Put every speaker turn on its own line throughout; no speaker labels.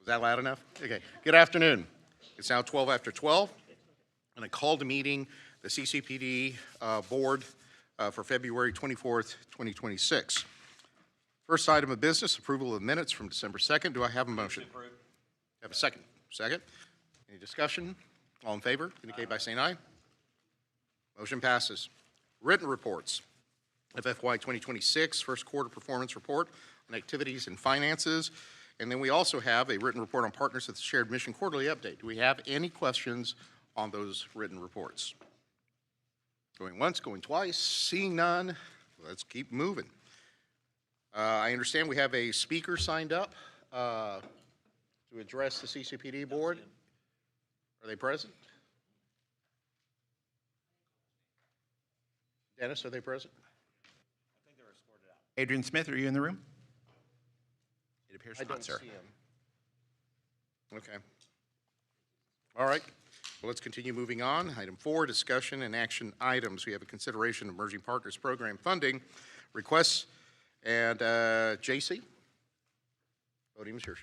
Was that loud enough? Okay. Good afternoon. It's now 12 after 12, and I call the meeting the CCPD Board for February 24th, 2026. First item of business, approval of minutes from December 2nd. Do I have a motion? Have a second? Second. Any discussion? All in favor, indicate by saying aye. Motion passes. Written reports of FY 2026, first quarter performance report on activities and finances. And then we also have a written report on Partners with the Shared Mission Quarterly Update. Do we have any questions on those written reports? Going once, going twice, seeing none, let's keep moving. I understand we have a speaker signed up to address the CCPD board. Are they present? Dennis, are they present?
I think they were escorted out. Adrian Smith, are you in the room? It appears
I
not,
don't
sir.
see him. Okay. All right. Well, let's continue moving on. Item 4, discussion and action items. We have a consideration of Emerging Partners Program funding requests. And JC, podium is yours.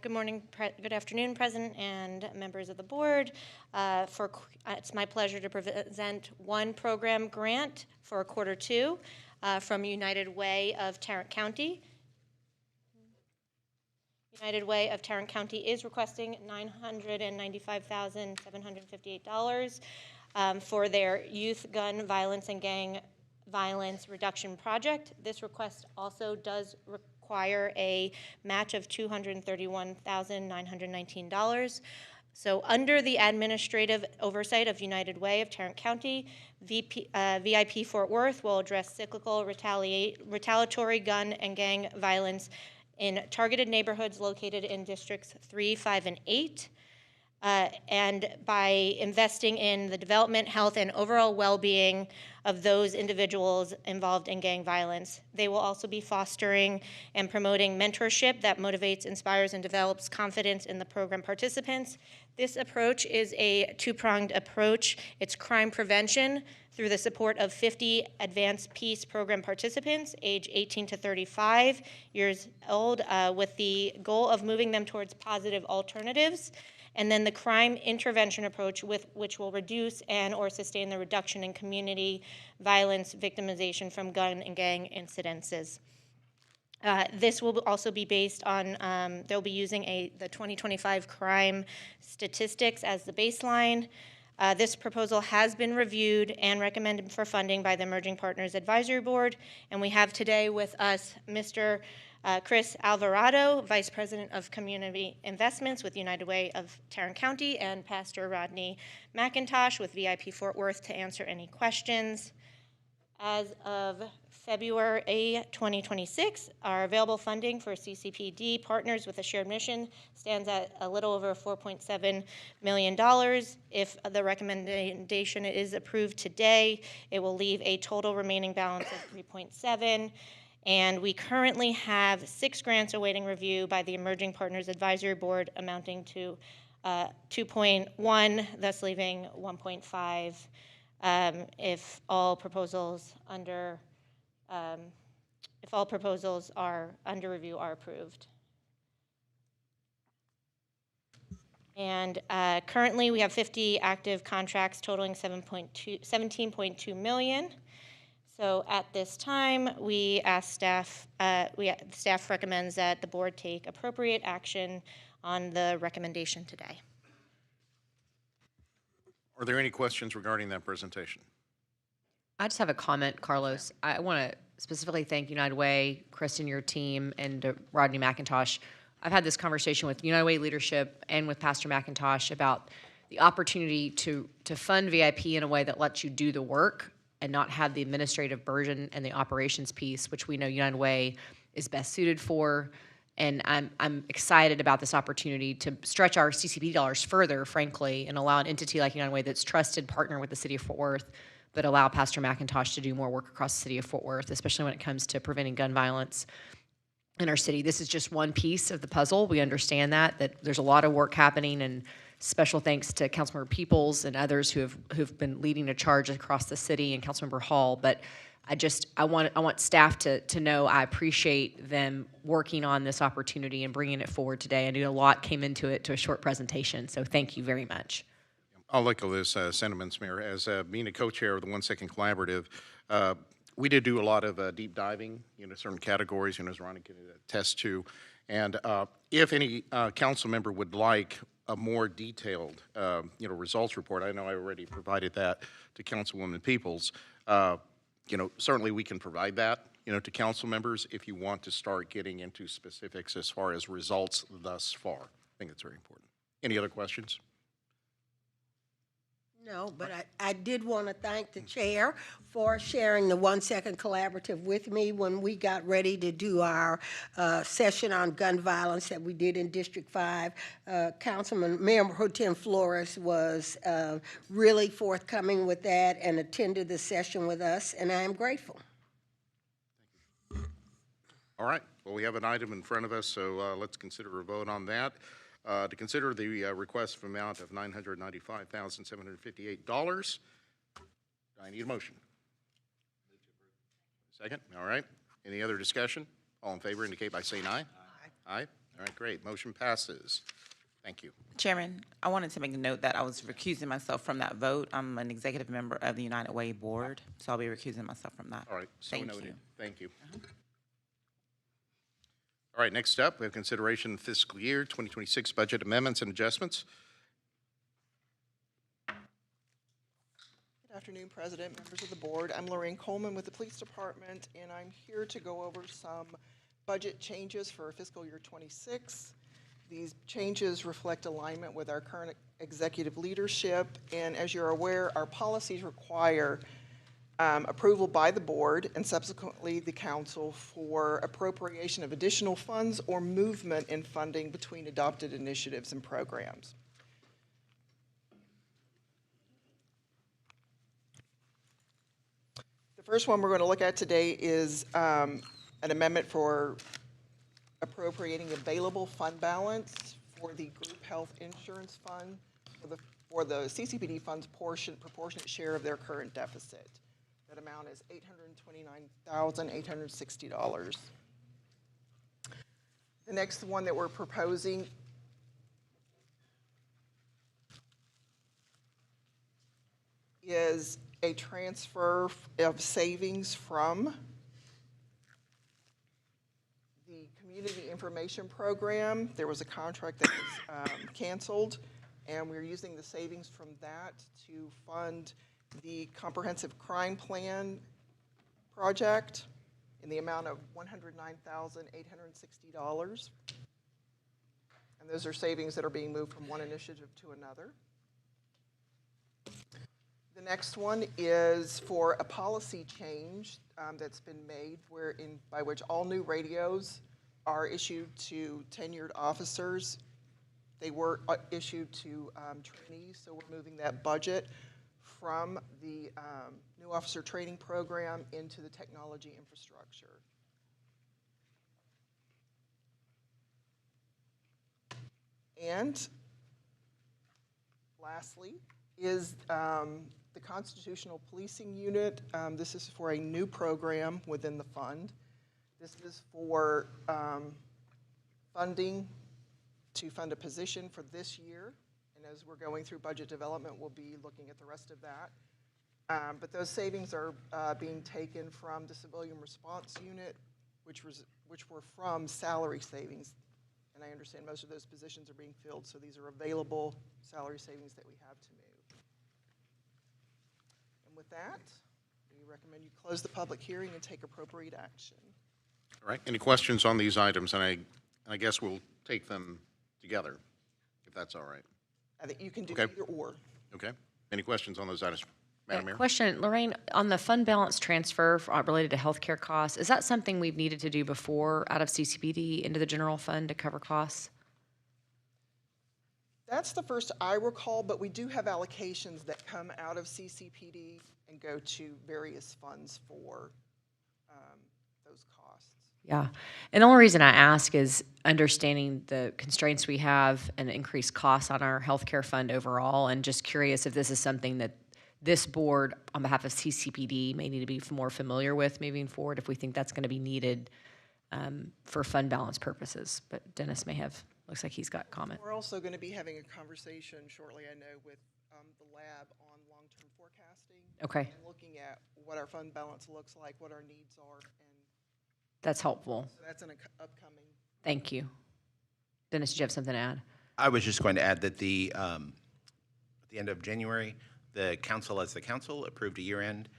Good morning, good afternoon, President and members of the board. It's my pleasure to present one program grant for quarter 2 from United Way of Tarrant County. United Way of Tarrant County is requesting $995,758 for their Youth Gun Violence and Gang Violence Reduction Project. This request also does require a match of $231,919. So under the administrative oversight of United Way of Tarrant County, VIP Fort Worth will address cyclical retaliatory gun and gang violence in targeted neighborhoods located in districts 3, 5, and 8. And by investing in the development, health, and overall well-being of those individuals involved in gang violence. They will also be fostering and promoting mentorship that motivates, inspires, and develops confidence in the program participants. This approach is a two-pronged approach. It's crime prevention through the support of 50 Advanced Peace Program participants, age 18 to 35 years old, with the goal of moving them towards positive alternatives. And then the crime intervention approach, which will reduce and or sustain the reduction in community violence victimization from gun and gang incidences. This will also be based on, they'll be using the 2025 crime statistics as the baseline. This proposal has been reviewed and recommended for funding by the Emerging Partners Advisory Board. And we have today with us Mr. Chris Alvarado, Vice President of Community Investments with United Way of Tarrant County, and Pastor Rodney McIntosh with VIP Fort Worth to answer any questions. As of February 2026, our available funding for CCPD Partners with a Shared Mission stands at a little over $4.7 million. If the recommendation is approved today, it will leave a total remaining balance of $3.7. And we currently have 6 grants awaiting review by the Emerging Partners Advisory Board amounting to 2.1, thus leaving 1.5 if all proposals are under review are approved. And currently we have 50 active contracts totaling $17.2 million. So at this time, we ask staff, staff recommends that the board take appropriate action on the recommendation today.
Are there any questions regarding that presentation?
I just have a comment, Carlos. I want to specifically thank United Way, Chris and your team, and Rodney McIntosh. I've had this conversation with United Way leadership and with Pastor McIntosh about the opportunity to fund VIP in a way that lets you do the work and not have the administrative burden and the operations piece, which we know United Way is best suited for. And I'm excited about this opportunity to stretch our CCP dollars further, frankly, and allow an entity like United Way that's trusted partner with the city of Fort Worth, but allow Pastor McIntosh to do more work across the city of Fort Worth, especially when it comes to preventing gun violence in our city. This is just one piece of the puzzle. We understand that there's a lot of work happening, and special thanks to Councilmember Peoples and others who've been leading a charge across the city, and Councilmember Hall. But I want staff to know I appreciate them working on this opportunity and bringing it forward today. I knew a lot came into it to a short presentation, so thank you very much.
I'll echo those sentiments, Mayor. As being a co-chair of the 1 Second Collaborative, we did do a lot of deep diving into certain categories, as Ronnie can attest to. And if any council member would like a more detailed, results report, I know I already provided that to Councilwoman Peoples. Certainly we can provide that, to council members if you want to start getting into specifics as far as results thus far. I think it's very important. Any other questions?
No, but I did want to thank the chair for sharing the 1 Second Collaborative with me when we got ready to do our session on gun violence that we did in District 5. Councilman Mayor Pro Tem Flores was really forthcoming with that and attended the session with us, and I am grateful.
All right. Well, we have an item in front of us, so let's consider a vote on that. To consider the request for amount of $995,758. I need a motion. Second. All right. Any other discussion? All in favor indicate by saying aye. Aye. Aye. All right, great. Motion passes. Thank you.
Chairman, I wanted to make a note that I was recusing myself from that vote. I'm an executive member of the United Way Board, so I'll be recusing myself from that.
All right. So
Thank
noted.
you.
Thank you. All right, next up, we have consideration of fiscal year 2026 budget amendments and adjustments.
Good afternoon, President, members of the board. I'm Lorraine Coleman with the Police Department, and I'm here to go over some budget changes for fiscal year 26. These changes reflect alignment with our current executive leadership, and as you're aware, our policies require approval by the board and subsequently the council for appropriation of additional funds or movement in funding between adopted initiatives and programs. The first one we're going to look at today is an amendment for appropriating available fund balance for the group health insurance fund for the CCPD fund's proportionate share of their current deficit. That amount is $829,860. The next one that we're proposing is a transfer of savings from the Community Information Program. There was a contract that was canceled, and we're using the savings from that to fund the Comprehensive Crime Plan project in the amount of $109,860. And those are savings that are being moved from one initiative to another. The next one is for a policy change that's been made by which all new radios are issued to tenured officers. They were issued to trainees, so we're moving that budget from the new officer training program into the technology infrastructure. And lastly is the Constitutional Policing Unit. This is for a new program within the fund. This is for funding to fund a position for this year. And as we're going through budget development, we'll be looking at the rest of that. But those savings are being taken from the Civilian Response Unit, which were from salary savings. And I understand most of those positions are being filled, so these are available salary savings that we have to move. And with that, we recommend you close the public hearing and take appropriate action.
All right, any questions on these items? And I guess we'll take them together, if that's all right.
I think you can do
Okay.
either or.
Okay, any questions on those items? Madam Mayor?
Question, Lorraine, on the fund balance transfer related to healthcare costs, is that something we've needed to do before out of CCPD into the general fund to cover costs?
That's the first I recall, but we do have allocations that come out of CCPD and go to various funds for those costs.
Yeah. And the only reason I ask is understanding the constraints we have and increased costs on our healthcare fund overall, and just curious if this is something that this board, on behalf of CCPD, may need to be more familiar with moving forward if we think that's going to be needed for fund balance purposes. But Dennis may have, looks like he's got comment.
We're also going to be having a conversation shortly, I know, with the lab on long-term forecasting.
Okay.
And looking at what our fund balance looks like, what our needs are, and
That's helpful.
so that's an upcoming.
Thank you. Dennis, did you have something to add?
I was just going to add that at the end of January, the council as the council approved a year end,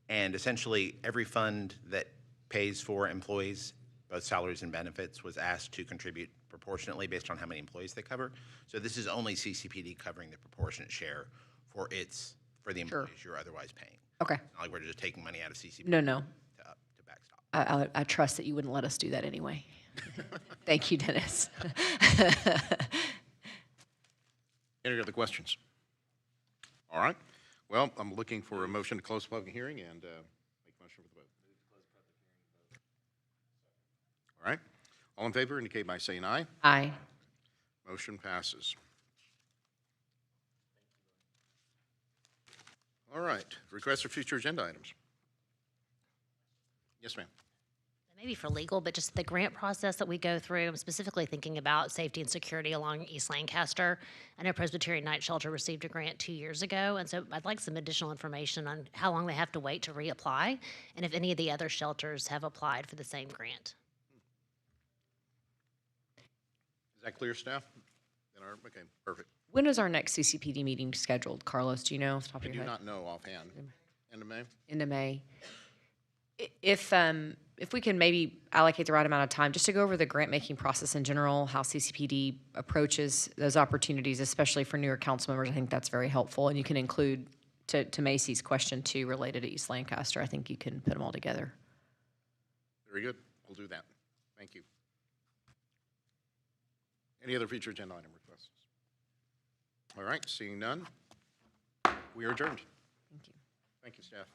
and essentially every fund that pays for employees, both salaries and benefits, was asked to contribute proportionately based on how many employees they cover. So this is only CCPD covering the proportionate share for the employees you're otherwise paying.
Okay.
Not like we're just taking money out of CCPD
No, no.
to backstop.
I trust that you wouldn't let us do that anyway. Thank you, Dennis.
Any other questions? All right. Well, I'm looking for a motion to close the public hearing and make a motion for the vote. All right. All in favor indicate by saying aye.
Aye.
Motion passes. All right. Requests for future agenda items. Yes, ma'am.
Maybe for legal, but just the grant process that we go through. I'm specifically thinking about safety and security along East Lancaster. I know Presbyterian Night Shelter received a grant 2 years ago, and so I'd like some additional information on how long they have to wait to reapply, and if any of the other shelters have applied for the same grant.
Is that clear, staff? Okay, perfect.
When is our next CCPD meeting scheduled? Carlos, do you know off the top
I
of
do
your head?
not know offhand. End of May?
End of May. If we can maybe allocate the right amount of time, just to go over the grant-making process in general, how CCPD approaches those opportunities, especially for newer council members, I think that's very helpful. And you can include, to Macy's question too, related to East Lancaster, I think you can put them all together.
Very good. We'll do that. Thank you. Any other future agenda item requests? All right, seeing none, we are adjourned.
Thank you.
Thank you, staff.